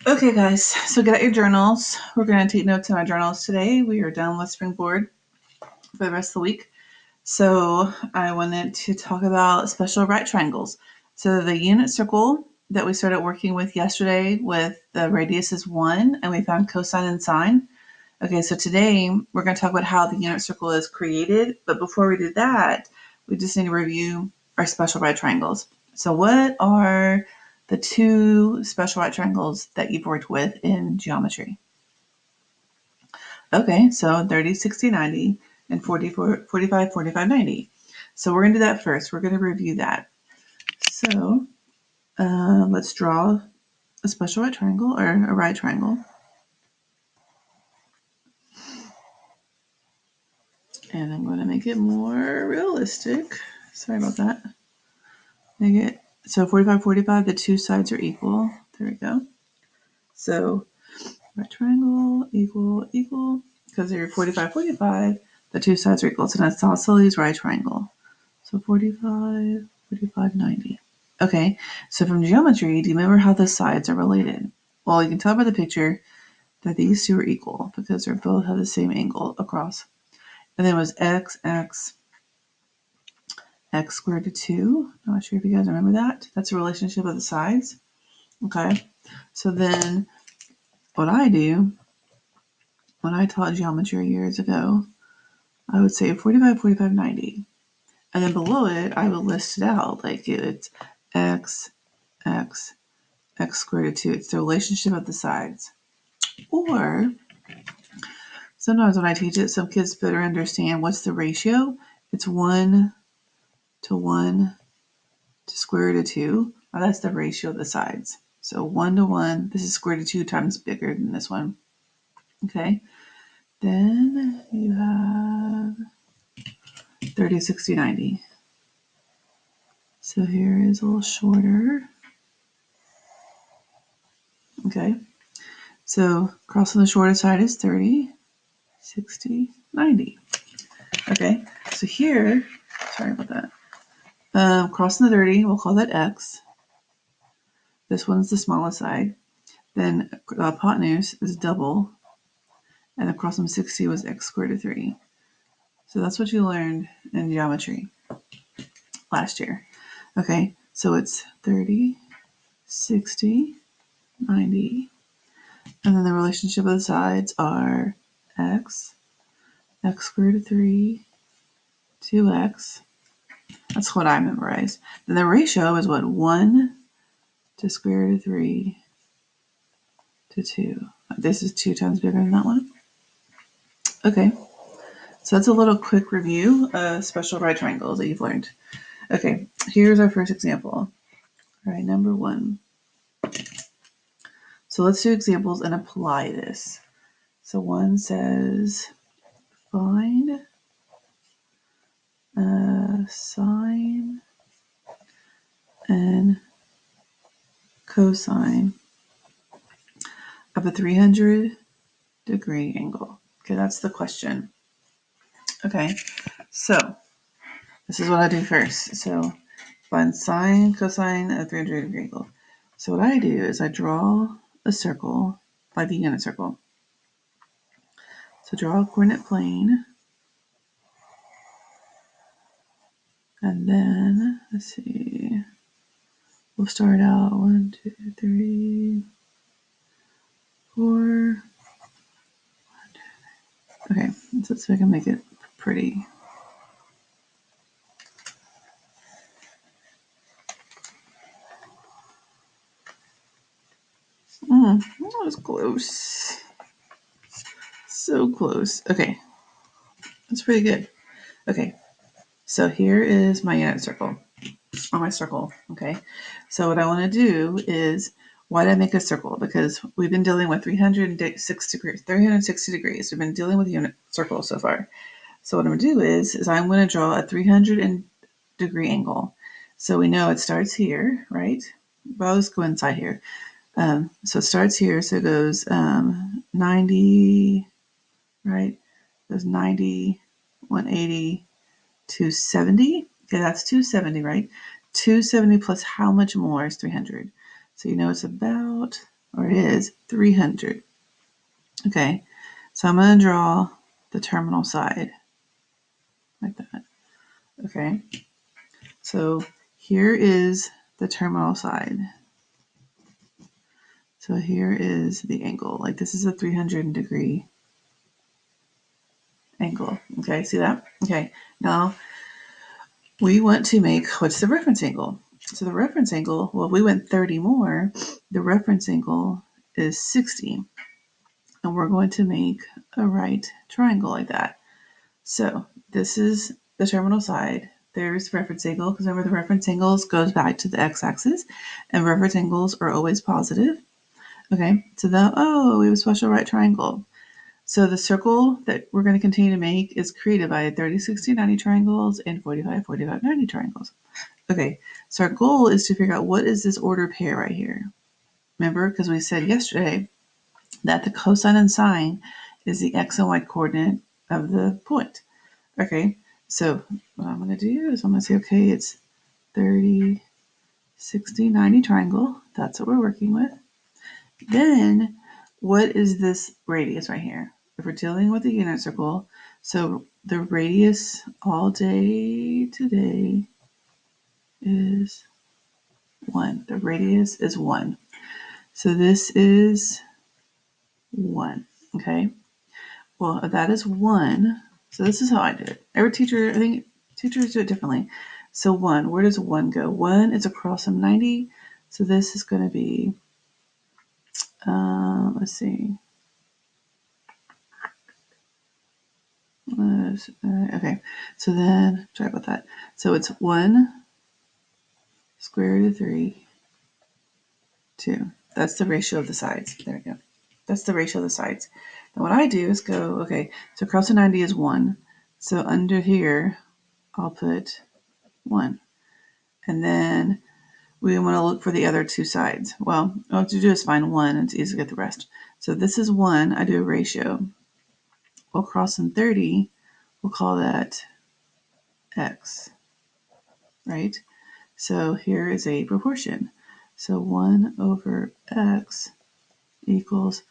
Okay, guys, so get out your journals. We're going to take notes in our journals today. We are done with Springboard for the rest of the week. So I wanted to talk about special right triangles. So the unit circle that we started working with yesterday with the radius is 1, and we found cosine and sine. Okay, so today we're going to talk about how the unit circle is created. But before we do that, we just need to review our special right triangles. So what are the two special right triangles that you've worked with in geometry? Okay, so 30, 60, 90, and 44, 45, 45, 90. So we're going to do that first. We're going to review that. So let's draw a special right triangle or a right triangle. And I'm going to make it more realistic. Sorry about that. Make it so 45, 45, the two sides are equal. There we go. So right triangle, equal, equal. Because they're 45, 45, the two sides are equal. So that's isosceles right triangle. So 45, 45, 90. Okay, so from geometry, do you remember how the sides are related? Well, you can tell by the picture that these two are equal because they both have the same angle across. And then it was x, x, x squared to 2. Not sure if you guys remember that. That's a relationship of the sides. Okay, so then what I do when I taught geometry years ago, I would say 45, 45, 90. And then below it, I would list it out like it's x, x, x squared to 2. It's the relationship of the sides. Or sometimes when I teach it, some kids better understand what's the ratio. It's 1 to 1 to square root of 2. Now that's the ratio of the sides. So 1 to 1, this is square root of 2 times bigger than this one. Okay. Then you have 30, 60, 90. So here is a little shorter. Okay. So crossing the shortest side is 30, 60, 90. Okay. So here, sorry about that. Crossing the 30, we'll call that X. This one's the smallest side. Then hypotenuse is double. And across from 60 was x squared to 3. So that's what you learned in geometry last year. Okay, so it's 30, 60, 90. And then the relationship of the sides are x, x squared to 3, 2x. That's what I memorized. Then the ratio is what? 1 to square root of 3 to 2. This is 2 times bigger than that one. Okay, so that's a little quick review of special right triangles that you've learned. Okay, here's our first example. All right, number 1. So let's do examples and apply this. So one says, find sine and cosine of a 300-degree angle. Okay, that's the question. Okay, so this is what I do first. So find sine, cosine of a 300-degree angle. So what I do is I draw a circle, like the unit circle. So draw a coordinate plane. And then, let's see, we'll start out 1, 2, 3, 4. Okay, so I can make it pretty. That was close. So close. Okay, that's pretty good. Okay, so here is my unit circle, or my circle. Okay, so what I want to do is, why did I make a circle? Because we've been dealing with 360 degrees. We've been dealing with unit circles so far. So what I'm going to do is I'm going to draw a 300-degree angle. So we know it starts here, right? Well, let's go inside here. So it starts here, so it goes 90, right? It goes 90, 180, 270. Okay, that's 270, right? 270 plus how much more is 300? So you know it's about or it is 300. Okay, so I'm going to draw the terminal side like that. Okay, so here is the terminal side. So here is the angle. Like this is a 300-degree angle. Okay, see that? Okay, now we want to make, what's the reference angle? So the reference angle, well, if we went 30 more, the reference angle is 60. And we're going to make a right triangle like that. So this is the terminal side. There's reference angle, because remember the reference angles goes back to the x-axis, and reference angles are always positive. Okay, so we have a special right triangle. So the circle that we're going to continue to make is created by 30, 60, 90 triangles and 45, 45, 90 triangles. Okay, so our goal is to figure out what is this ordered pair right here. Remember, because we said yesterday that the cosine and sine is the x and y coordinate of the point. Okay, so what I'm going to do is I'm going to say, okay, it's 30, 60, 90 triangle. That's what we're working with. Then what is this radius right here? If we're dealing with a unit circle, so the radius all day today is 1. The radius is 1. So this is 1. Okay. Well, if that is 1, so this is how I did it. Every teacher, I think teachers do it differently. So 1, where does 1 go? 1 is across some 90. So this is going to be, let's see. Okay, so then, sorry about that. So it's 1 square root of 3, 2. That's the ratio of the sides. There we go. That's the ratio of the sides. Now what I do is go, okay, so across the 90 is 1. So under here, I'll put 1. And then we want to look for the other two sides. Well, all I have to do is find 1, and it's easy to get the rest. So this is 1. I do a ratio. We'll cross in 30. We'll call that x, right? So here is a proportion. So 1 over x equals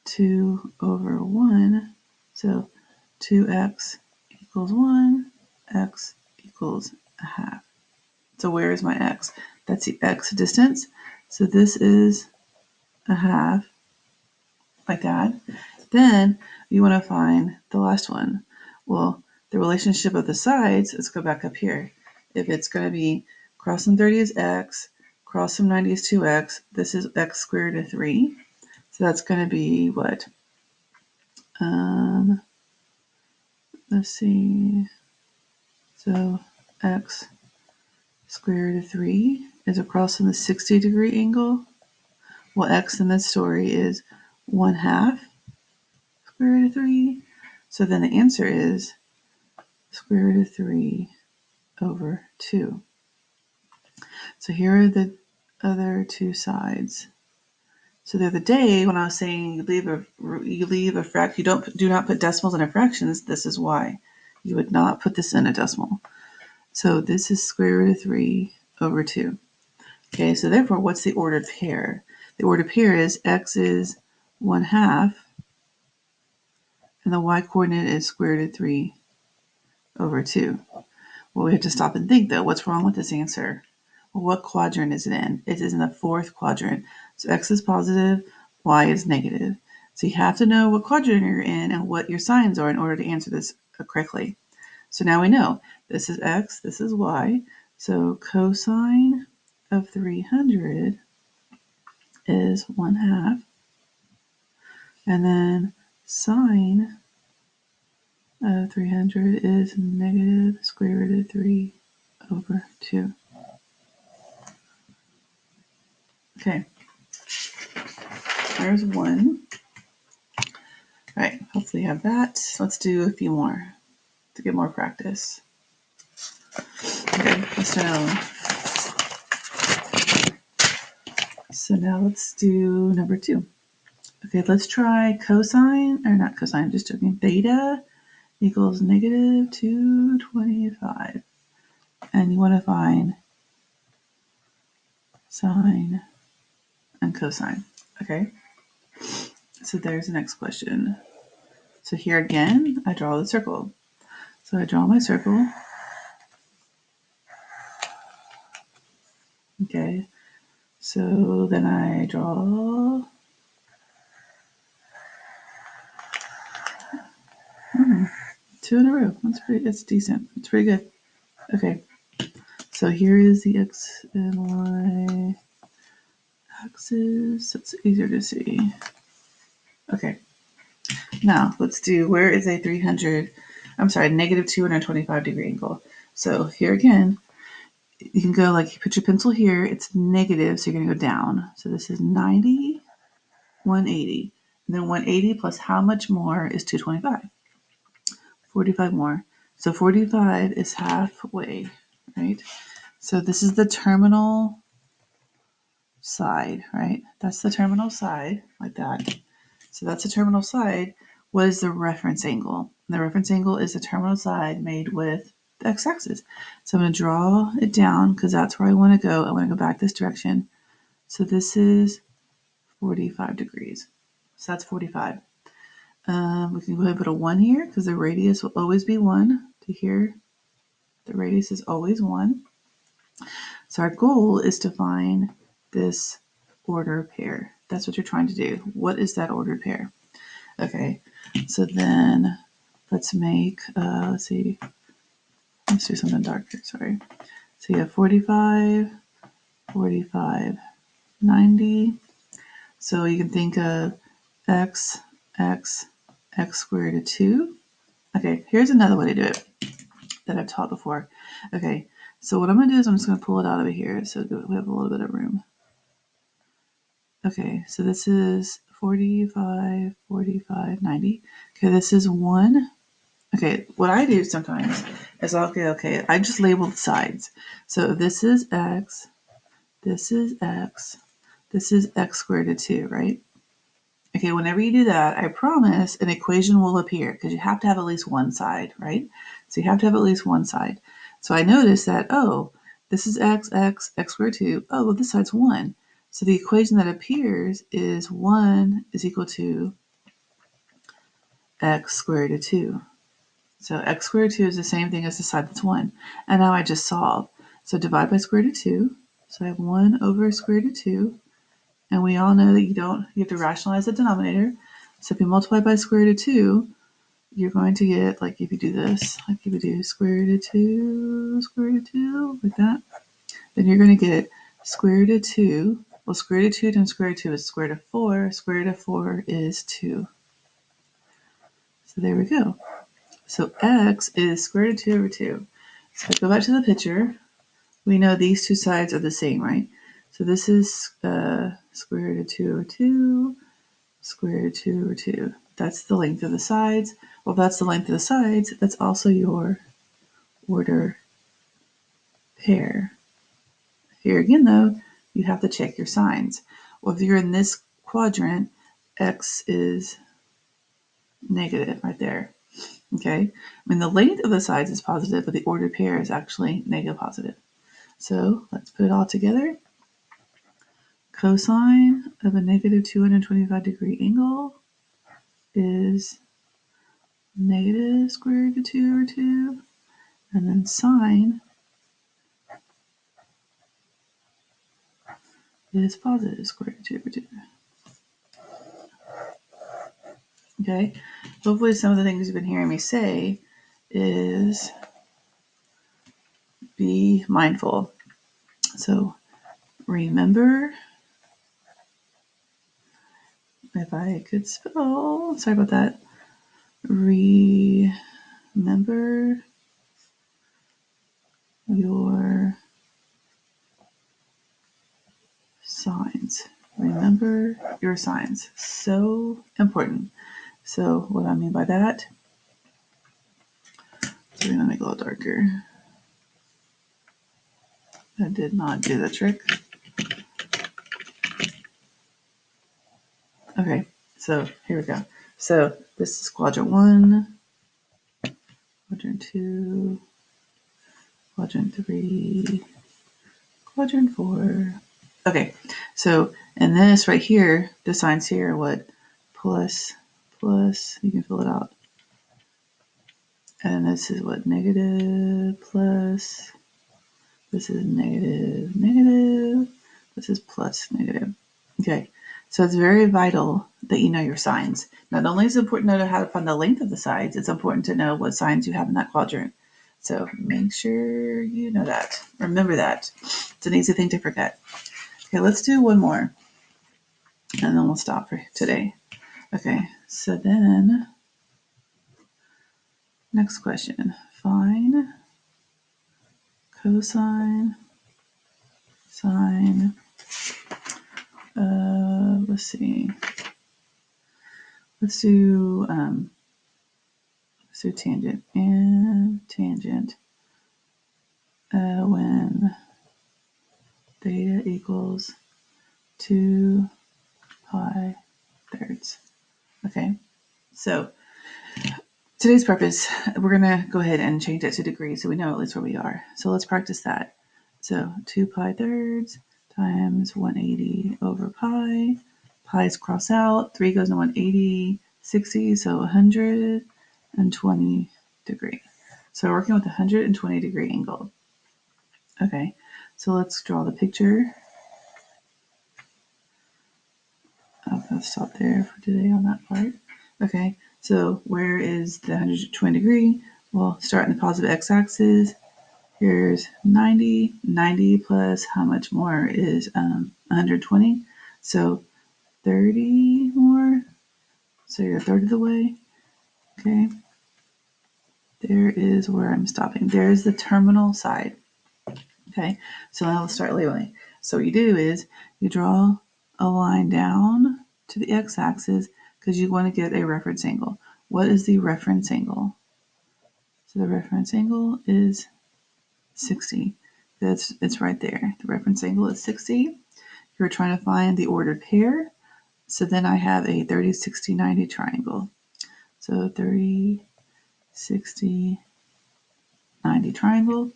2 over 1. So 2x equals 1, x equals a half. So where is my x? That's the x distance. So this is a half, like that. Then you want to find the last one. Well, the relationship of the sides, let's go back up here. If it's going to be cross some 30 is x, cross some 90 is 2x, this is x squared of 3. So that's going to be what? Let's see. So x squared of 3 is across in the 60-degree angle. Well, x in this story is 1/2 square root of 3. So then the answer is square root of 3 over 2. So here are the other two sides. So the other day when I was saying you leave a fraction, do not put decimals in a fractions, this is why. You would not put this in a decimal. So this is square root of 3 over 2. Okay, so therefore what's the ordered pair? The ordered pair is x is 1/2 and the y coordinate is square root of 3 over 2. Well, we have to stop and think though, what's wrong with this answer? Well, what quadrant is it in? It is in the 4th quadrant. So x is positive, y is negative. So you have to know what quadrant you're in and what your signs are in order to answer this correctly. So now we know this is x, this is y. So cosine of 300 is 1/2. And then sine of 300 is negative square root of 3 over 2. Okay, there's 1. All right, hopefully you have that. Let's do a few more to get more practice. Okay, so now let's do number 2. Okay, let's try cosine, or not cosine, just joking. Theta equals negative 225. And you want to find sine and cosine. Okay, so there's the next question. So here again, I draw the circle. So I draw my circle. Okay, so then I draw. Two in a row. It's decent. It's pretty good. Okay, so here is the X and Y axis. It's easier to see. Okay, now let's do where is a negative 225 degree angle. So here again, you can go like you put your pencil here, it's negative, so you're going to go down. So this is 90, 180. And then 180 plus how much more is 225? 45 more. So 45 is halfway, right? So this is the terminal side, right? That's the terminal side, like that. So that's the terminal side. What is the reference angle? The reference angle is the terminal side made with the x-axis. So I'm going to draw it down because that's where I want to go. I want to go back this direction. So this is 45 degrees. So that's 45. We can go ahead and put a 1 here because the radius will always be 1 to here. The radius is always 1. So our goal is to find this ordered pair. That's what you're trying to do. What is that ordered pair? Okay, so then let's make, let's see, let's do something darker, sorry. So you have 45, 45, 90. So you can think of x, x, x squared of 2. Okay, here's another way to do it that I've taught before. Okay, so what I'm going to do is I'm just going to pull it out of here so we have a little bit of room. Okay, so this is 45, 45, 90. Okay, this is 1. Okay, what I do sometimes is I just label the sides. So this is x, this is x, this is x squared of 2, right? Okay, whenever you do that, I promise an equation will appear because you have to have at least one side, right? So you have to have at least one side. So I notice that, this is x, x, x squared 2. Oh, well, this side's 1. So the equation that appears is 1 is equal to x squared of 2. So x squared 2 is the same thing as the side that's 1. And now I just solve. So divide by square root of 2. So I have 1 over square root of 2. And we all know that you have to rationalize the denominator. So if you multiply by square root of 2, you're going to get, like if you do this, like if you do square root of 2, square root of 2, like that, then you're going to get square root of 2. Well, square root of 2 times square root of 2 is square root of 4. Square root of 4 is 2. So there we go. So x is square root of 2 over 2. So if I go back to the picture, we know these two sides are the same, right? So this is square root of 2 over 2, square root of 2 over 2. That's the length of the sides. Well, if that's the length of the sides, that's also your order pair. Here again, though, you have to check your signs. Well, if you're in this quadrant, x is negative right there. Okay? I mean, the length of the sides is positive, but the ordered pair is actually negative positive. So let's put it all together. Cosine of a negative 225 degree angle is negative square root of 2 over 2. And then sine is positive square root of 2 over 2. Okay? Hopefully some of the things you've been hearing me say is be mindful. So remember, if I could spell, sorry about that. Remember your signs. Remember your signs. So important. So what I mean by that, so we're gonna make it a little darker. That did not do the trick. Okay, so here we go. So this is quadrant 1, quadrant 2, quadrant 3, quadrant 4, Okay, so in this right here, the signs here are what? Plus, you can fill it out. And this is what? Negative, plus, this is negative, negative, this is plus, negative. Okay, so it's very vital that you know your signs. Not only is it important to know how to find the length of the sides, it's important to know what signs you have in that quadrant. So make sure you know that. Remember that. It's an easy thing to forget. Okay, let's do one more, and then we'll stop for today. Okay, so then next question. Find cosine, sine, let's see. Let's do tangent and tangent when theta equals 2 pi thirds. Okay, so today's purpose, we're going to go ahead and change that to degrees so we know at least where we are. So let's practice that. So 2 pi thirds times 180 over pi. Pi's cross out. 3 goes to 180, 60, so 120 degree. So we're working with a 120 degree angle. Okay, so let's draw the picture. I'll stop there for today on that part. Okay, so where is the 120 degree? Well, start in the positive x-axis. Here's 90. 90 plus how much more is 120? So 30 more. So you're a third of the way. Okay. There is where I'm stopping. There's the terminal side. Okay. So now let's start labeling. So what you do is you draw a line down to the x-axis because you want to get a reference angle. What is the reference angle? So the reference angle is 60. It's right there. The reference angle is 60. You're trying to find the ordered pair. So then I have a 30, 60, 90 triangle. So 30, 60, 90 triangle.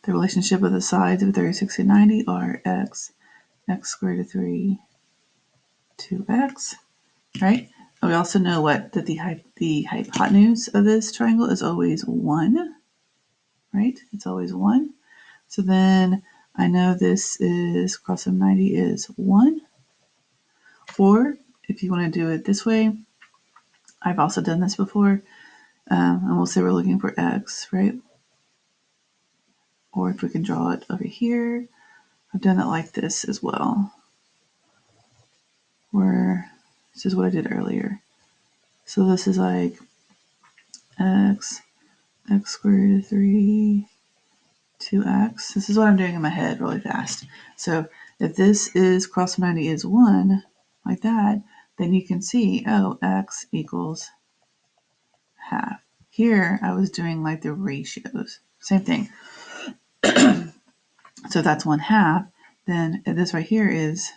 The relationship of the sides of 30, 60, 90 are x squared to 3, 2x, right? And we also know what that the hypotenuse of this triangle is always 1, right? It's always 1. So then I know this is cross of 90 is 1. Or if you want to do it this way, I've also done this before, and we'll say we're looking for x, right? Or if we can draw it over here, I've done it like this as well, where this is what I did earlier. So this is like x squared to 3, 2x. This is what I'm doing in my head really fast. So if this is cross of 90 is 1, like that, then you can see, oh, x equals half. Here, I was doing like the ratios. Same thing. So that's 1/2. Then this right here is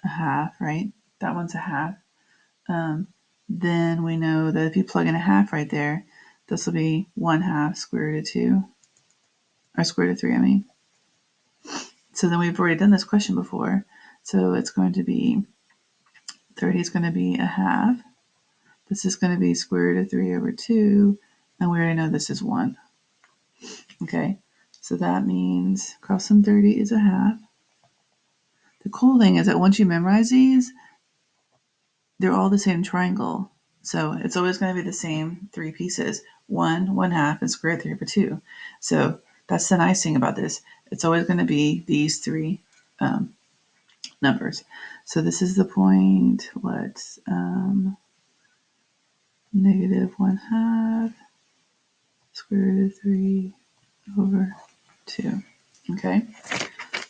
a half, right? That one's a half. Then we know that if you plug in a half right there, this will be 1/2 square root of 2, or square root of 3, I mean. So then we've already done this question before. So it's going to be 30 is going to be a half. This is going to be square root of 3 over 2. And we already know this is 1. Okay, so that means cross from 30 is a half. The cool thing is that once you memorize these, they're all the same triangle. So it's always going to be the same 3 pieces. 1, 1/2, and square root 3 over 2. So that's the nice thing about this. It's always going to be these 3 numbers. So this is the point, negative 1/2 square root of 3 over 2. Okay,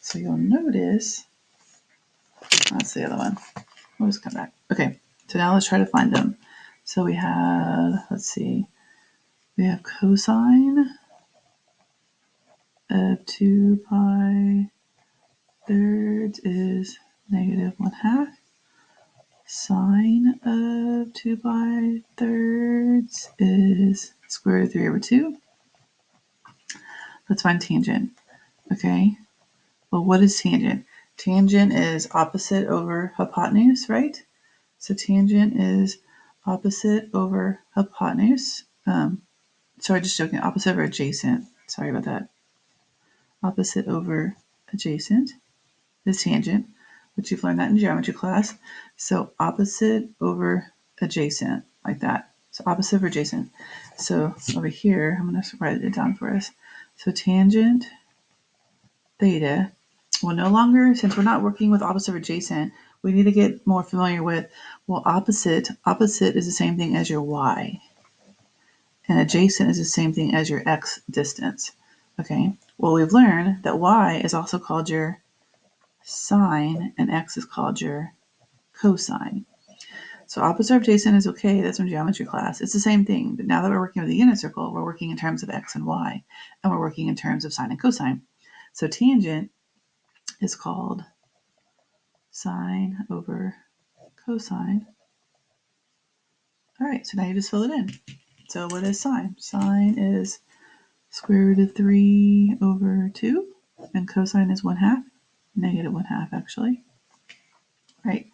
so you'll notice, that's the other one. We'll just come back. Okay, so now let's try to find them. So we have, let's see, we have cosine of 2 pi thirds is negative 1/2. Sine of 2 pi thirds is square root of 3 over 2. Let's find tangent. Okay, Well, what is tangent? Tangent is opposite over hypotenuse, right? So tangent is opposite over hypotenuse. Sorry, just joking. Opposite over adjacent. Sorry about that. Opposite over adjacent is tangent, which you've learned that in geometry class. So opposite over adjacent, like that. So opposite over adjacent. So over here, I'm going to write it down for us. So tangent theta. Well, no longer, since we're not working with opposite or adjacent, we need to get more familiar with, well, opposite is the same thing as your y, and adjacent is the same thing as your x distance. Okay, well, we've learned that y is also called your sine, and x is called your cosine. So opposite or adjacent is okay, that's from geometry class. It's the same thing, but now that we're working with the unit circle, we're working in terms of x and y, and we're working in terms of sine and cosine. So tangent is called sine over cosine. All right, so now you just fill it in. So what is sine? Sine is square root of 3 over 2, and cosine is 1/2, negative 1/2 actually. Right,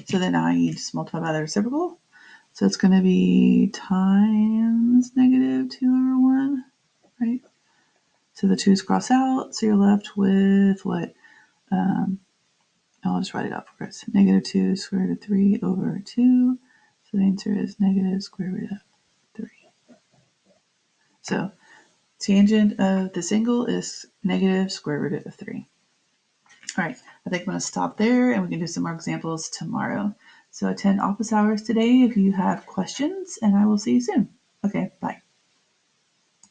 so then now you just multiply by the reciprocal. So it's going to be times negative 2 over 1, right? So the 2's cross out, so you're left with what? I'll just write it out for us. Negative 2 square root of 3 over 2. So the answer is negative square root of 3. So tangent of this angle is negative square root of 3. All right, I think I'm going to stop there and we can do some more examples tomorrow. So attend office hours today if you have questions, and I will see you soon. Okay, bye.